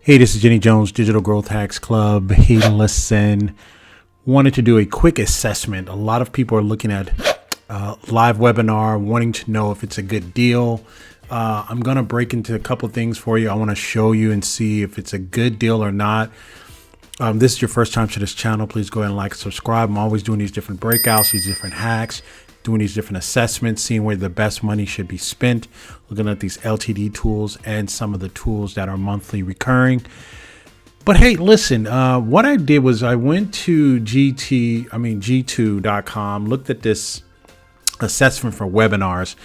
Hey, this is Jenny Jones, Digital Growth Hacks Club. Hey, listen, wanted to do a quick assessment. A lot of people are looking at live webinar, wanting to know if it's a good deal. I'm going to break into a couple of things for you. I want to show you and see if it's a good deal or not. This is your first time to this channel. Please go ahead and like and subscribe. I'm always doing these different breakouts, these different hacks, doing these different assessments, seeing where the best money should be spent, looking at these LTD tools and some of the tools that are monthly recurring. But hey, listen, what I did was I went to G2.com, looked at this assessment for webinars,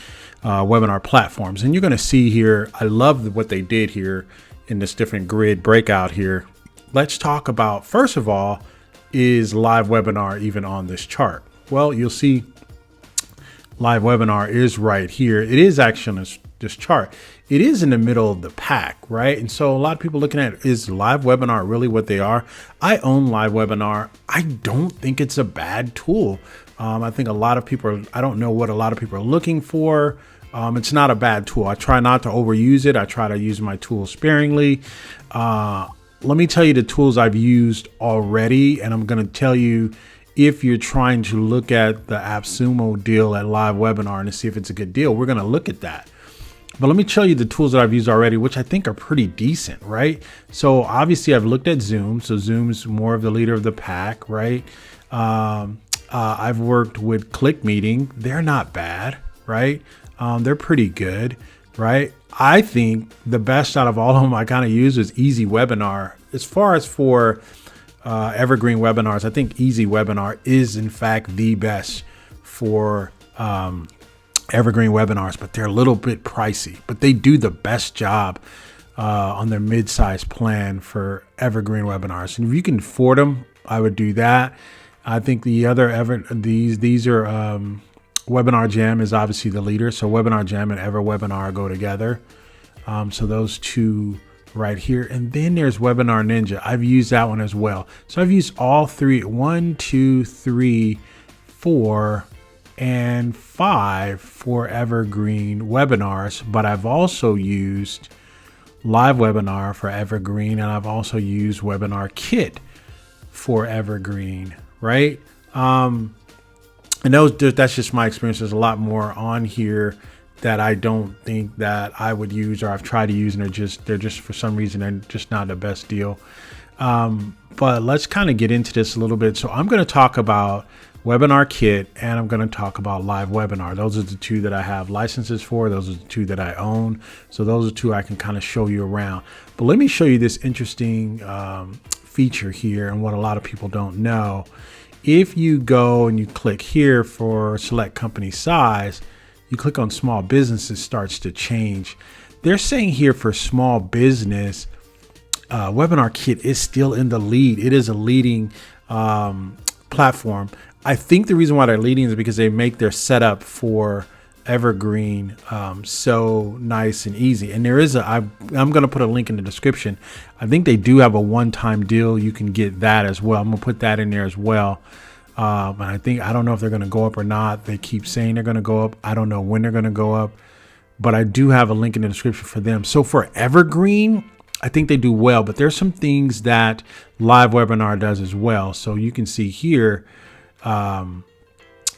webinar platforms. And you're going to see here, I love what they did here in this different grid breakout here. Let's talk about, first of all, is live webinar even on this chart? Well, you'll see live webinar is right here. It is actually on this chart. It is in the middle of the pack, right? And so a lot of people looking at, is live webinar really what they are? I own live webinar. I don't think it's a bad tool. I think a lot of people I don't know what a lot of people are looking for. It's not a bad tool. I try not to overuse it. I try to use my tools sparingly. Let me tell you the tools I've used already, and I'm going to tell you if you're trying to look at the Appsumo deal at live webinar and to see if it's a good deal. We're going to look at that. But let me show you the tools that I've used already, which I think are pretty decent, right? So obviously I've looked at Zoom. So Zoom's more of the leader of the pack, right? I've worked with Click Meeting. They're not bad, right? They're pretty good, right? I think the best out of all of them I kind of use is Easy Webinar. As far as for EverGreen Webinars, I think Easy Webinar is in fact the best for EverGreen Webinars, but they're a little bit pricey, but they do the best job on their mid-size plan for EverGreen Webinars. And if you can afford them, I would do that. I think the other these are Webinar Jam is obviously the leader. So Webinar Jam and EverWebinar go together. So those two right here. And then there's Webinar Ninja. I've used that one as well. So I've used all three, 1, 2, 3, 4, and 5 for EverGreen Webinars. But I've also used Live Webinar for EverGreen, and I've also used Webinar Kit for EverGreen, right? And that's just my experience. There's a lot more on here that I don't think that I would use, or I've tried to use, and they're just for some reason they're just not the best deal. But let's kind of get into this a little bit. So I'm going to talk about Webinar Kit, and I'm going to talk about Live Webinar. Those are the two that I have licenses for. Those are the two that I own. So those are two I can kind of show you around. But let me show you this interesting feature here and what a lot of people don't know. If you go and you click here for select company size, you click on small business, it starts to change. They're saying here for small business, Webinar Kit is still in the lead. It is a leading platform. I think the reason why they're leading is because they make their setup for EverGreen so nice and easy. And there is I'm going to put a link in the description. I think they do have a one-time deal. You can get that as well. I'm going to put that in there as well. And I don't know if they're going to go up or not. They keep saying they're going to go up. I don't know when they're going to go up, but I do have a link in the description for them. So for EverGreen, I think they do well, but there's some things that Live Webinar does as well. So you can see here,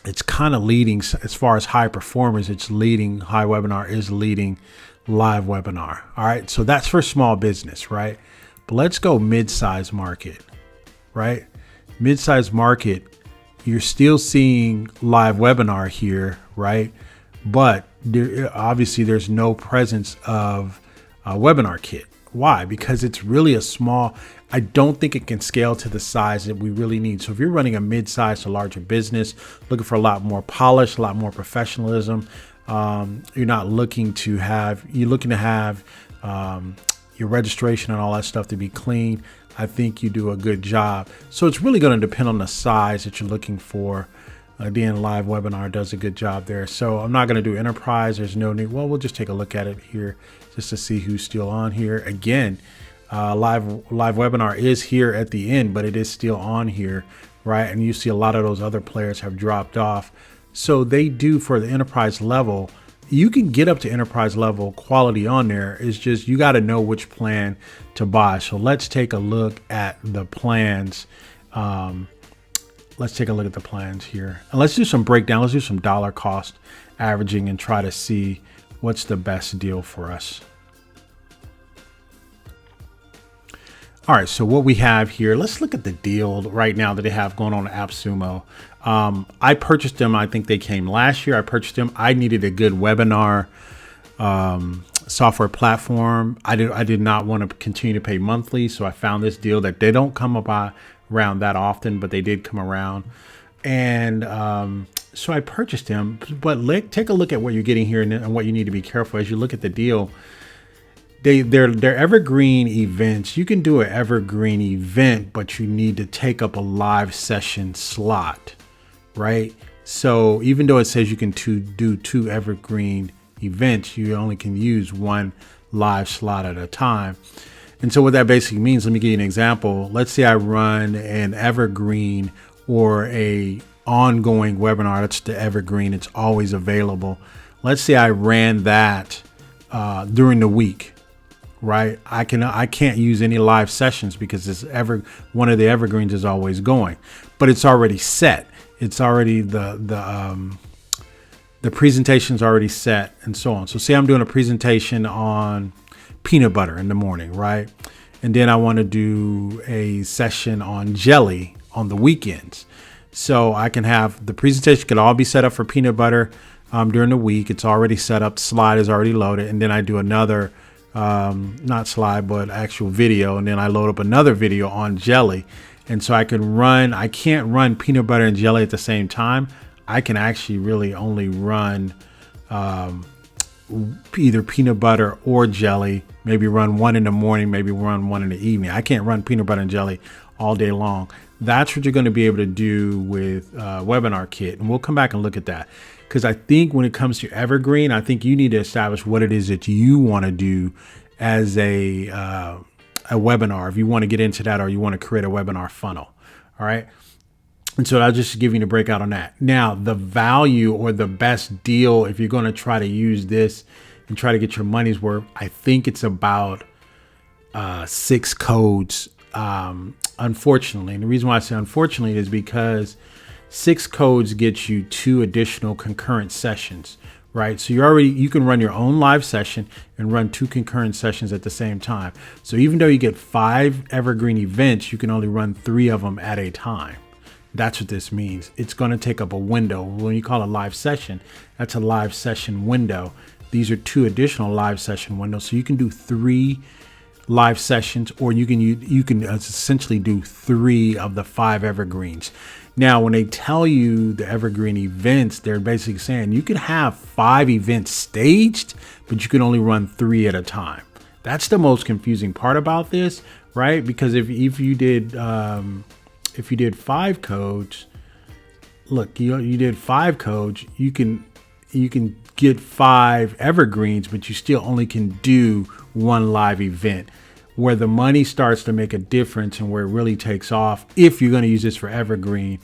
it's kind of leading as far as high performers. It's leading. High Webinar is leading Live Webinar. All right. So that's for small business, right? But let's go mid-size market, right? Mid-size market. You're still seeing Live Webinar here, right? But obviously there's no presence of Webinar Kit. Why? Because it's really a small, I don't think it can scale to the size that we really need. So if you're running a mid-size to larger business, looking for a lot more polish, a lot more professionalism, you're not looking to have, you're looking to have your registration and all that stuff to be clean. I think you do a good job. So it's really going to depend on the size that you're looking for. Again, Live Webinar does a good job there. So I'm not going to do enterprise. There's no need. Well, we'll just take a look at it here just to see who's still on here. Again, live Webinar is here at the end, but it is still on here, right? And you see a lot of those other players have dropped off. So they do, for the enterprise level, you can get up to enterprise level quality on there. It's just you got to know which plan to buy. So let's take a look at the plans. Let's take a look at the plans here. And let's do some breakdown. Let's do some dollar cost averaging and try to see what's the best deal for us. All right, so what we have here, let's look at the deal right now that they have going on at Appsumo. I purchased them. I think they came last year. I purchased them. I needed a good webinar software platform. I did not want to continue to pay monthly, so I found this deal that they don't come around that often, but they did come around. And so I purchased them. But take a look at what you're getting here and what you need to be careful as you look at the deal. They're evergreen events. You can do an evergreen event, but you need to take up a live session slot, right? So even though it says you can do 2 evergreen events, you only can use 1 live slot at a time. And so what that basically means, let me give you an example. Let's say I run an evergreen or a ongoing webinar. That's the evergreen. It's always available. Let's say I ran that during the week. Right, I can't use any live sessions because one of the evergreens is always going, but it's already set. It's already the presentation's already set and so on. So say I'm doing a presentation on peanut butter in the morning, right? And then I want to do a session on jelly on the weekends. So I can have the presentation could all be set up for peanut butter during the week. It's already set up. The slide is already loaded, and then I do another. Not slide, but actual video. And then I load up another video on jelly. And so I can't run peanut butter and jelly at the same time. I can actually really only run either peanut butter or jelly, maybe run one in the morning, maybe run one in the evening. I can't run peanut butter and jelly all day long. That's what you're going to be able to do with Webinar Kit. And we'll come back and look at that. Because I think when it comes to evergreen, I think you need to establish what it is that you want to do as a webinar. If you want to get into that, or you want to create a webinar funnel. All right. And so I'll just give you the breakout on that. Now, the value or the best deal, if you're going to try to use this and try to get your money's worth, I think it's about 6 codes. Unfortunately, and the reason why I say unfortunately is because 6 codes get you 2 additional concurrent sessions, right? So you can run your own live session and run 2 concurrent sessions at the same time. So even though you get 5 evergreen events, you can only run 3 of them at a time. That's what this means. It's going to take up a window. When you call a live session, that's a live session window. These are 2 additional live session windows. So you can do 3 live sessions, or you can essentially do 3 of the 5 evergreens. Now, when they tell you the evergreen events, they're basically saying you can have 5 events staged, but you can only run 3 at a time. That's the most confusing part about this, right? Because if you did 5 codes, look, you did 5 codes, you can get 5 evergreens, but you still only can do 1 live event. Where the money starts to make a difference and where it really takes off, if you're going to use this for evergreen,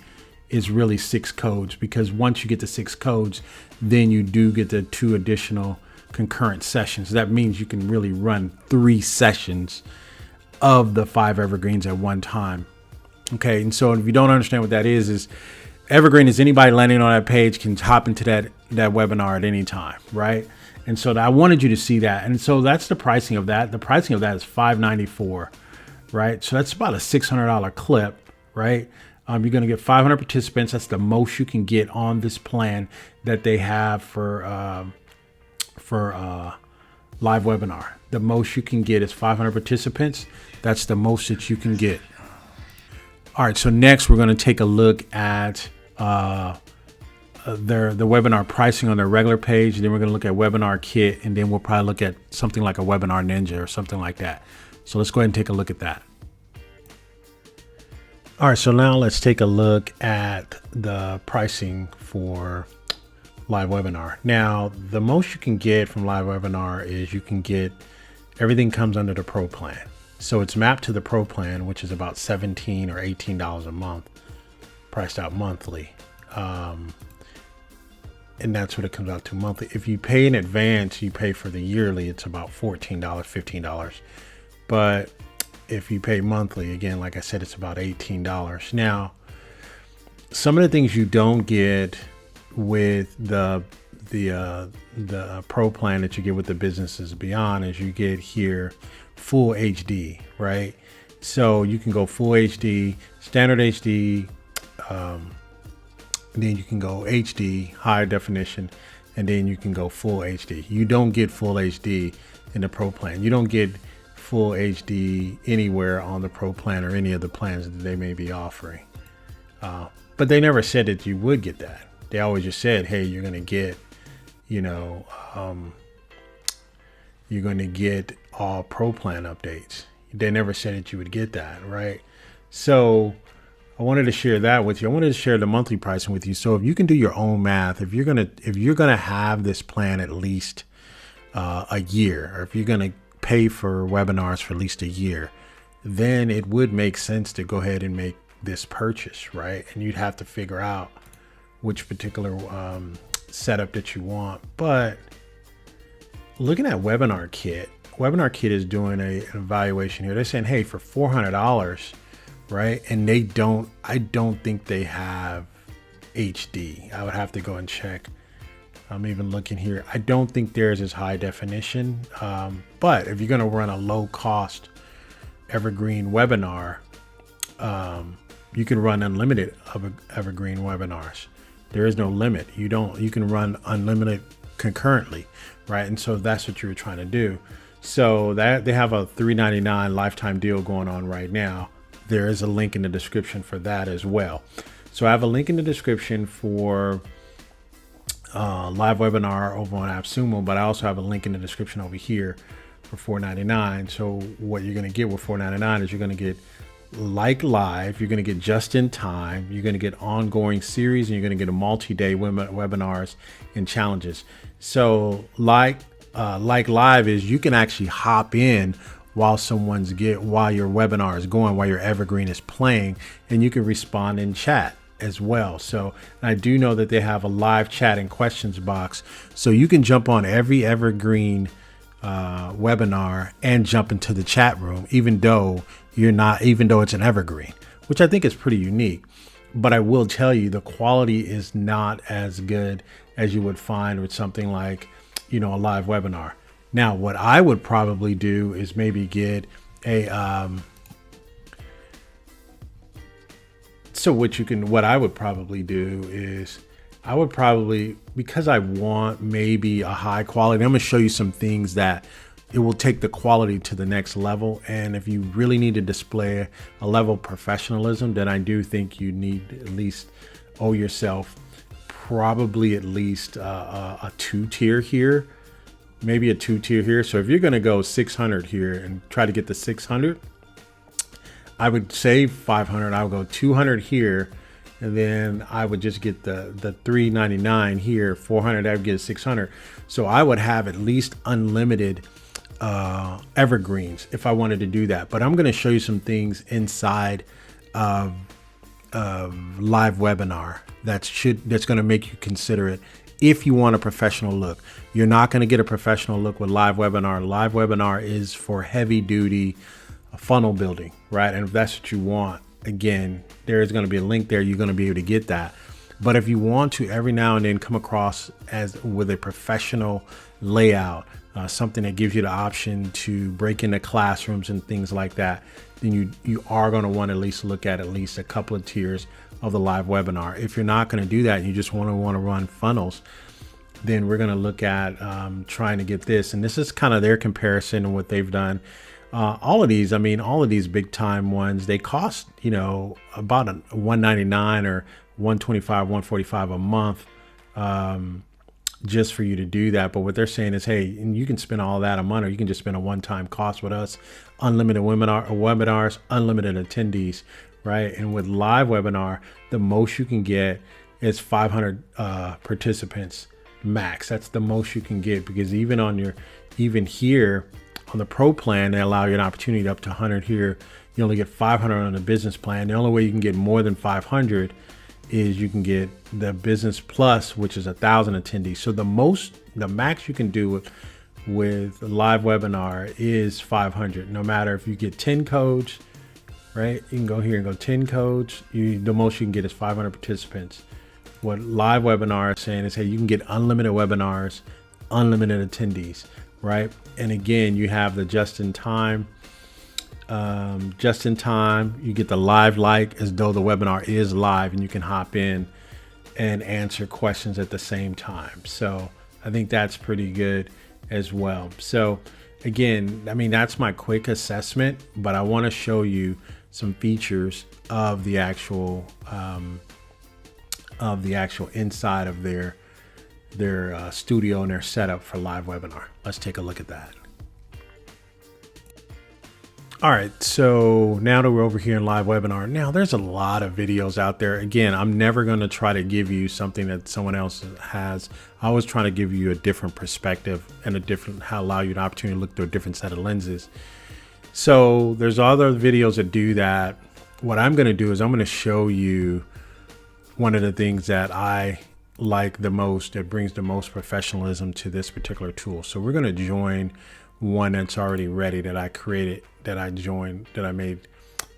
is really 6 codes. Because once you get to 6 codes, then you do get the 2 additional concurrent sessions. That means you can really run 3 sessions of the 5 evergreens at one time. Okay, and so if you don't understand what that is evergreen is anybody landing on that page can hop into that webinar at any time, right? And so I wanted you to see that. And so that's the pricing of that. The pricing of that is $594, right? So that's about a $600 clip, right? You're going to get 500 participants. That's the most you can get on this plan that they have for live webinar. The most you can get is 500 participants. That's the most that you can get. All right. So next we're going to take a look at the webinar pricing on their regular page. And then we're going to look at Webinar Kit, and then we'll probably look at something like a Webinar Ninja or something like that. So let's go ahead and take a look at that. All right, so now let's take a look at the pricing for live webinar. Now, the most you can get from live webinar is you can get everything comes under the Pro plan. So it's mapped to the Pro plan, which is about $17 or $18 a month, priced out monthly. and that's what it comes out to monthly. If you pay in advance, you pay for the yearly, it's about $14, $15. But if you pay monthly, again, like I said, it's about $18. Now, some of the things you don't get with the pro plan that you get with the Businesses Beyond is you get here full HD, right? So you can go full HD, standard HD, then you can go HD, higher definition, and then you can go full HD. You don't get full HD in the pro plan. You don't get full HD anywhere on the pro plan or any of the plans that they may be offering. But they never said that you would get that. They always just said, hey, you're going to get, you're going to get all pro plan updates. They never said that you would get that, right? So I wanted to share that with you. I wanted to share the monthly pricing with you. So if you can do your own math, if you're gonna have this plan at least a year, or if you're gonna pay for webinars for at least a year, then it would make sense to go ahead and make this purchase, right? And you'd have to figure out which particular setup that you want. But looking at Webinar Kit is doing an evaluation here. They're saying, hey, for $400, right? And I don't think they have HD. I would have to go and check. I'm even looking here. I don't think theirs is high definition. But if you're going to run a low cost EverGreen webinar, you can run unlimited of EverGreen webinars. There is no limit. You can run unlimited concurrently, right? And so that's what you were trying to do. So that they have a $3.99 lifetime deal going on right now. There is a link in the description for that as well. So I have a link in the description for live webinar over on Appsumo, but I also have a link in the description over here for $4.99. So what you're going to get with $4.99 is you're going to get like live, you're going to get just in time, you're going to get ongoing series, and you're going to get a multi-day webinars and challenges. So like live is you can actually hop in while your webinar is going, while your EverGreen is playing, and you can respond in chat as well. So I do know that they have a live chat and questions box, so you can jump on every EverGreen webinar and jump into the chat room, even though it's an EverGreen, which I think is pretty unique. But I will tell you, the quality is not as good as you would find with something like, a live webinar. Now, what I would probably do is maybe get a, what I would probably do is because I want maybe a high quality, I'm going to show you some things that it will take the quality to the next level. And if you really need to display a level of professionalism, then I do think you need at least owe yourself probably at least a 2-tier here, maybe a 2-tier here. So if you're going to go 600 here and try to get the 600, I would save 500. I would go 200 here, and then I would just get the $3.99 here, 400. I would get 600. So I would have at least unlimited evergreens if I wanted to do that. But I'm going to show you some things inside of live webinar that's going to make you consider it if you want a professional look. You're not going to get a professional look with live webinar. Live webinar is for heavy duty funnel building, right? And if that's what you want, again, there is going to be a link there. You're going to be able to get that. But if you want to every now and then come across with a professional layout, something that gives you the option to break into classrooms and things like that, then you are going to want to at least look at least a couple of tiers of the live webinar. If you're not going to do that and you just want to run funnels, then we're going to look at trying to get this. And this is kind of their comparison and what they've done. All of these big time ones, they cost, about $199 or $125, $145 a month, just for you to do that. But what they're saying is, hey, and you can spend all that a month, or you can just spend a one-time cost with us, unlimited webinars, unlimited attendees, right? And with live webinar, the most you can get is 500 participants max. That's the most you can get, because even here on the pro plan, they allow you an opportunity up to 100 here. You only get 500 on the business plan. The only way you can get more than 500 is you can get the Business Plus, which is 1,000 attendees. So the max you can do with live webinar is 500. No matter if you get 10 codes, right? You can go here and go 10 codes. The most you can get is 500 participants. What live webinar is saying is, hey, you can get unlimited webinars, unlimited attendees, right? And again, you have the just in time. You get the live like as though the webinar is live, and you can hop in and answer questions at the same time. So I think that's pretty good as well. So again, I mean, that's my quick assessment, but I want to show you some features of the actual inside of their studio and their setup for live webinar. Let's take a look at that. All right, so now that we're over here in live webinar, now there's a lot of videos out there. Again, I'm never going to try to give you something that someone else has. I was trying to give you a different perspective and allow you an opportunity to look through a different set of lenses. So there's other videos that do that. What I'm going to do is I'm going to show you one of the things that I like the most, that brings the most professionalism to this particular tool. So we're going to join one that's already ready, that I created, that I joined, that I made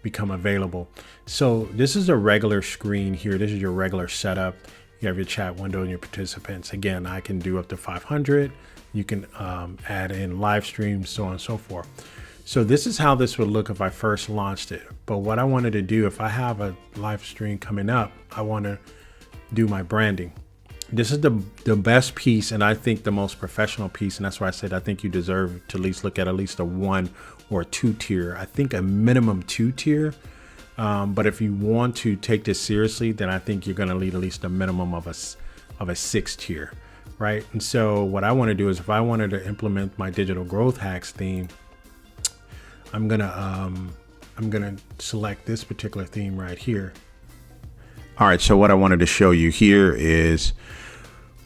become available. So this is a regular screen here. This is your regular setup. You have your chat window and your participants. Again, I can do up to 500. You can add in live streams, so on and so forth. So this is how this would look if I first launched it. But what I wanted to do, if I have a live stream coming up, I want to do my branding. This is the best piece, and I think the most professional piece, and that's why I said I think you deserve to at least look at a 1 or 2 tier. I think a minimum 2 tier, but if you want to take this seriously, then I think you're going to need at least a minimum of a 6 tier, right? And so what I want to do is, if I wanted to implement my digital growth hacks theme, I'm gonna select this particular theme right here. All right, so what I wanted to show you here is,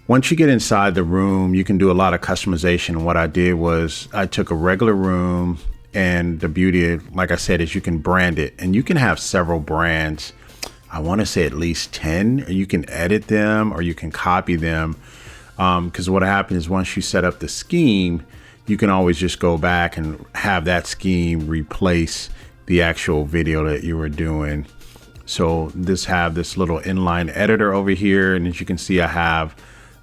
once you get inside the room, you can do a lot of customization. What I did was I took a regular room, and the beauty, like I said, is you can brand it, and you can have several brands. I want to say at least 10, or you can edit them or you can copy them. Because what happens is, once you set up the scheme, you can always just go back and have that scheme replace the actual video that you were doing. So have this little inline editor over here, and as you can see, I have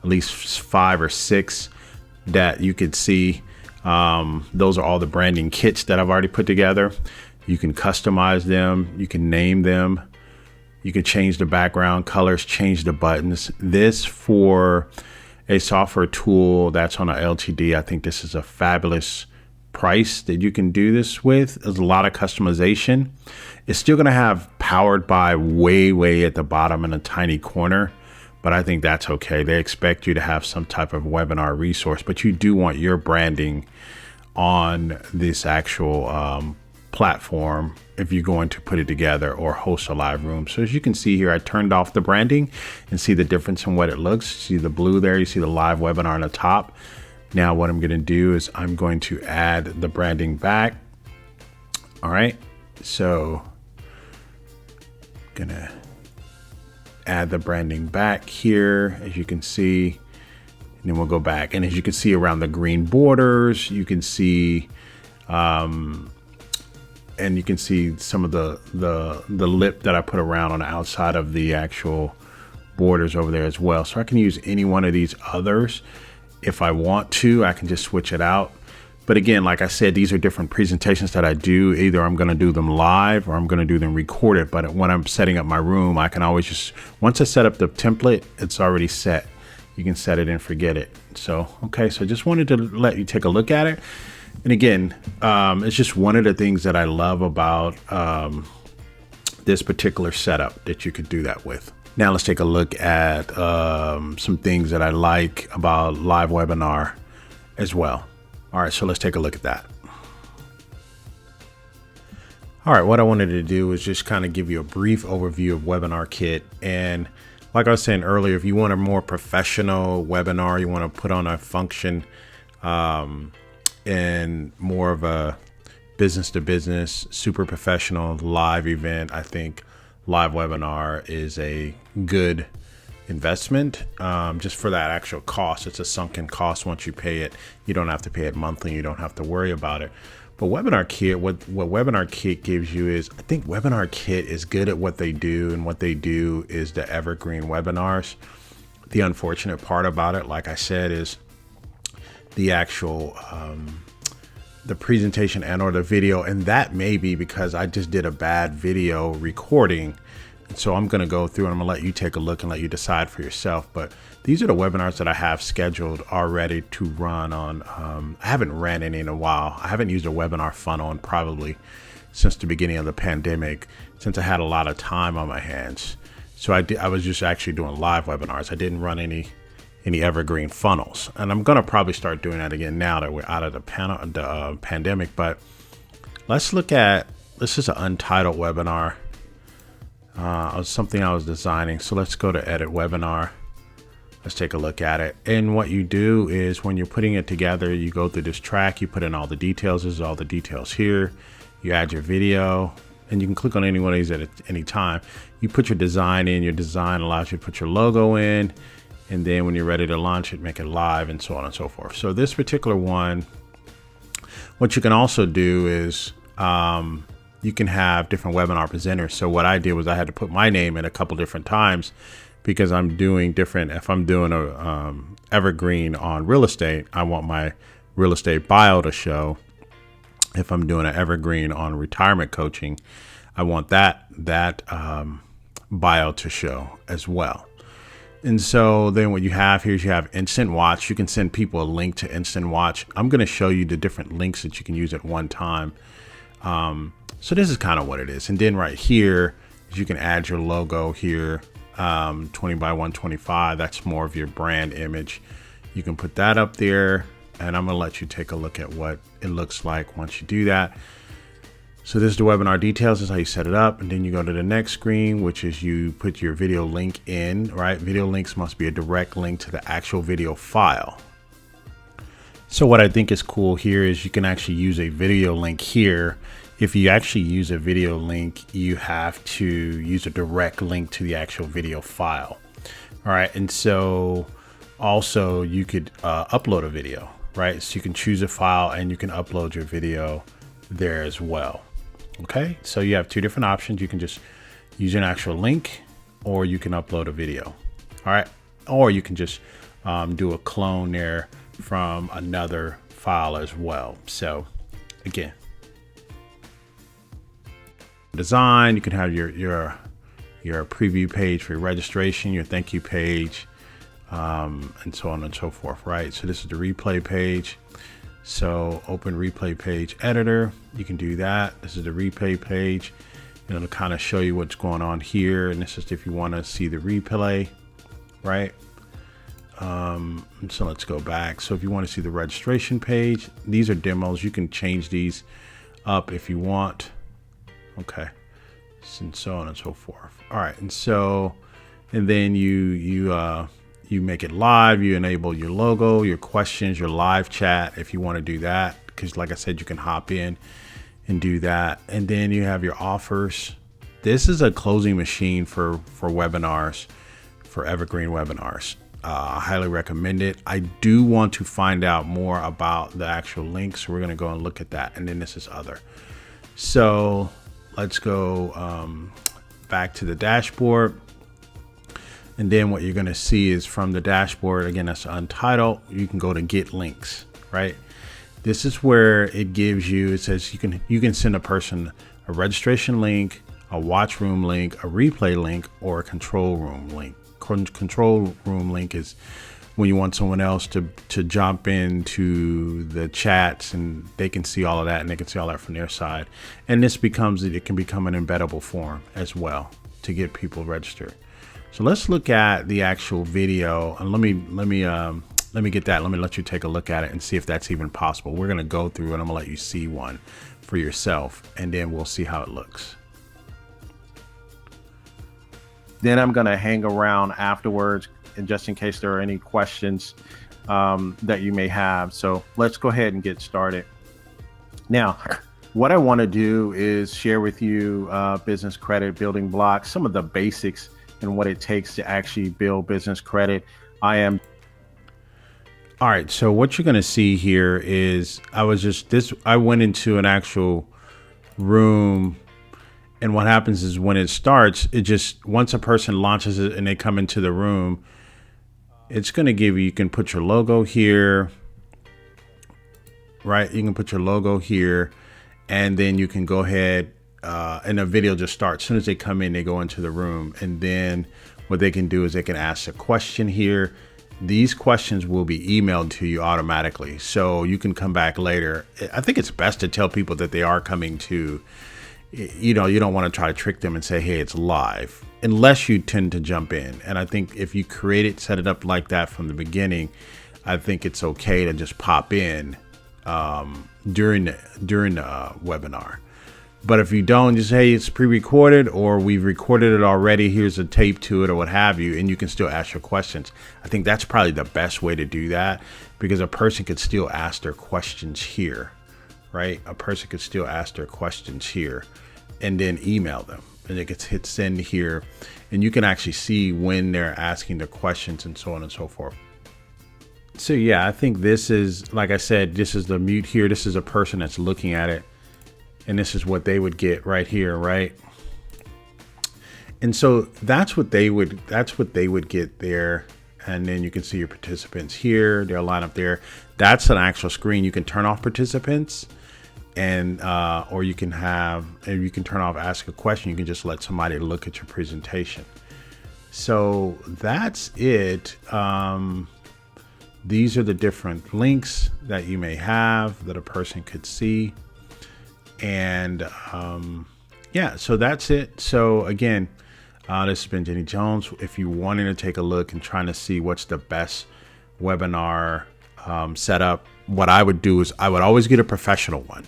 at least 5 or 6 that you could see. Those are all the branding kits that I've already put together. You can customize them, you can name them, you can change the background colors, change the buttons. This, for a software tool that's on a LTD, I think this is a fabulous price that you can do this with. There's a lot of customization. It's still going to have powered by way at the bottom in a tiny corner, but I think that's okay. They expect you to have some type of webinar resource, but you do want your branding on this actual platform if you're going to put it together or host a live room. So as you can see here, I turned off the branding and see the difference in what it looks. See the blue there, you see the live webinar on the top. Now what I'm going to do is I'm going to add the branding back. All right, so gonna add the branding back here, as you can see, and then we'll go back, and as you can see around the green borders, you can see and you can see some of the lip that I put around on the outside of the actual borders over there as well. So I can use any one of these others. If I want to, I can just switch it out. But again, like I said, these are different presentations that I do. Either I'm going to do them live or I'm going to do them recorded. But when I'm setting up my room, I can always just, once I set up the template, it's already set. You can set it and forget it. So, okay, so just wanted to let you take a look at it. And again, it's just one of the things that I love about this particular setup, that you could do that with. Now let's take a look at some things that I like about live webinar as well. All right, so let's take a look at that. All right, what I wanted to do is just kind of give you a brief overview of Webinar Kit. And like I was saying earlier, if you want a more professional webinar, you want to put on a function and more of a business to business, super professional live event, I think live webinar is a good investment, just for that actual cost. It's a sunken cost. Once you pay it, you don't have to pay it monthly. You don't have to worry about it. But Webinar Kit, what Webinar Kit gives you is, I think Webinar Kit is good at what they do, and what they do is the EverGreen webinars. The unfortunate part about it, like I said, is the actual the presentation and or the video, and that may be because I just did a bad video recording. And so I'm going to go through and I'm going to let you take a look and let you decide for yourself. But these are the webinars that I have scheduled already to run on. I haven't ran any in a while. I haven't used a webinar funnel in probably since the beginning of the pandemic, since I had a lot of time on my hands. So I was just actually doing live webinars. I didn't run any evergreen funnels, and I'm going to probably start doing that again now that we're out of the pandemic. But let's look at, this is an untitled webinar. Something I was designing. So let's go to edit webinar. Let's take a look at it. And what you do is when you're putting it together, you go through this track, you put in all the details. This is all the details here. You add your video, and you can click on any one of these at any time. You put your design in. Your design allows you to put your logo in, and then when you're ready to launch it, make it live, and so on and so forth. So this particular one, what you can also do is you can have different webinar presenters. So what I did was I had to put my name in a couple different times, because I'm doing different. If I'm doing a evergreen on real estate, I want my real estate bio to show. If I'm doing an evergreen on retirement coaching, I want that bio to show as well. And so then what you have here is you have instant watch. You can send people a link to instant watch. I'm going to show you the different links that you can use at one time. So this is kind of what it is. And then right here is you can add your logo here, 20 by 125. That's more of your brand image. You can put that up there, and I'm going to let you take a look at what it looks like once you do that. So this is the webinar details. This is how you set it up. And then you go to the next screen, which is you put your video link in, right? Video links must be a direct link to the actual video file. So what I think is cool here is you can actually use a video link here. If you actually use a video link, you have to use a direct link to the actual video file. All right. And so also you could upload a video, right? So you can choose a file and you can upload your video there as well. Okay. So you have two different options. You can just use an actual link, or you can upload a video. All right. Or you can just do a clone there from another file as well. So again, design, you can have your preview page for your registration, your thank you page, and so on and so forth, right? So this is the replay page. So open replay page editor, you can do that. This is the replay page, and it'll kind of show you what's going on here. And this is if you want to see the replay, right? So let's go back. So if you want to see the registration page, these are demos. You can change these up if you want. Okay, and so on and so forth. All right, and then you make it live. You enable your logo, your questions, your live chat if you want to do that, because like I said, you can hop in and do that. And then you have your offers. This is a closing machine for webinars, for evergreen webinars. I highly recommend it. I do want to find out more about the actual links, so we're going to go and look at that. And then this is other. So let's go back to the dashboard. And then what you're going to see is from the dashboard, again, that's untitled, you can go to get links, right? This is where it gives you, it says you can send a person a registration link, a watch room link, a replay link, or a control room link. Control room link is when you want someone else to jump into the chats, and they can see all of that, and they can see all that from their side. And this it can become an embeddable form as well to get people registered. So let's look at the actual video, and let me get that. Let me let you take a look at it and see if that's even possible. We're going to go through and I'm going to let you see one for yourself, and then we'll see how it looks. Then I'm going to hang around afterwards, and just in case there are any questions that you may have. So let's go ahead and get started. Now, what I want to do is share with you business credit building blocks, some of the basics and what it takes to actually build business credit. All right, so what you're going to see here is I went into an actual room, and what happens is when it starts, once a person launches it and they come into the room, it's going to give you can put your logo here, right? You can put your logo here, and then you can go ahead and the video just starts. As soon as they come in, they go into the room, and then what they can do is they can ask a question here. These questions will be emailed to you automatically, so you can come back later. I think it's best to tell people that they are coming to, you don't want to try to trick them and say, hey, it's live, unless you tend to jump in. And I think if you set it up like that from the beginning, I think it's okay to just pop in during the webinar. But if you don't, just, hey, it's pre-recorded, or we've recorded it already, here's a tape to it, or what have you, and you can still ask your questions. I think that's probably the best way to do that, because a person could still ask their questions here, right? A person could still ask their questions here and then email them, and they could hit send here, and you can actually see when they're asking the questions and so on and so forth. So yeah, I think this is, like I said, this is the mute here. This is a person that's looking at it. And this is what they would get right here, right? And so that's what they would get there. And then you can see your participants here. They'll line up there. That's an actual screen. You can turn off participants, and or you can turn off ask a question. You can just let somebody look at your presentation. So that's it. These are the different links that you may have that a person could see. And yeah, so that's it. So again, this has been Jenny Jones. If you're wanting to take a look and trying to see what's the best webinar setup, what I would do is I would always get a professional one.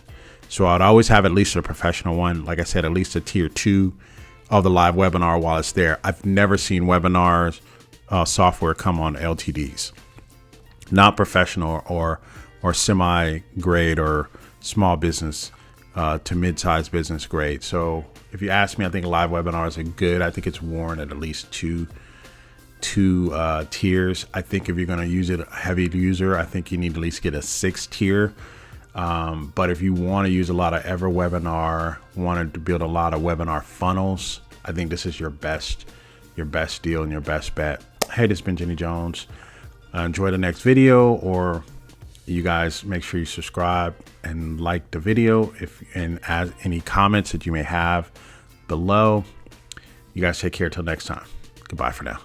So I'd always have at least a professional one. Like I said, at least a tier 2 of the live webinar while it's there. I've never seen webinars software come on LTDs, not professional or semi-grade or small business to mid-sized business grade. So if you ask me, I think live webinars are good. I think it's warranted at least two tiers. I think if you're going to use it, a heavy user, I think you need to at least get a 6 tier. But if you want to use a lot of EverWebinar, wanted to build a lot of webinar funnels, I think this is your best deal and your best bet. Hey, this has been Jenny Jones. Enjoy the next video, or you guys make sure you subscribe and like the video and add any comments that you may have below. You guys take care till next time. Goodbye for now.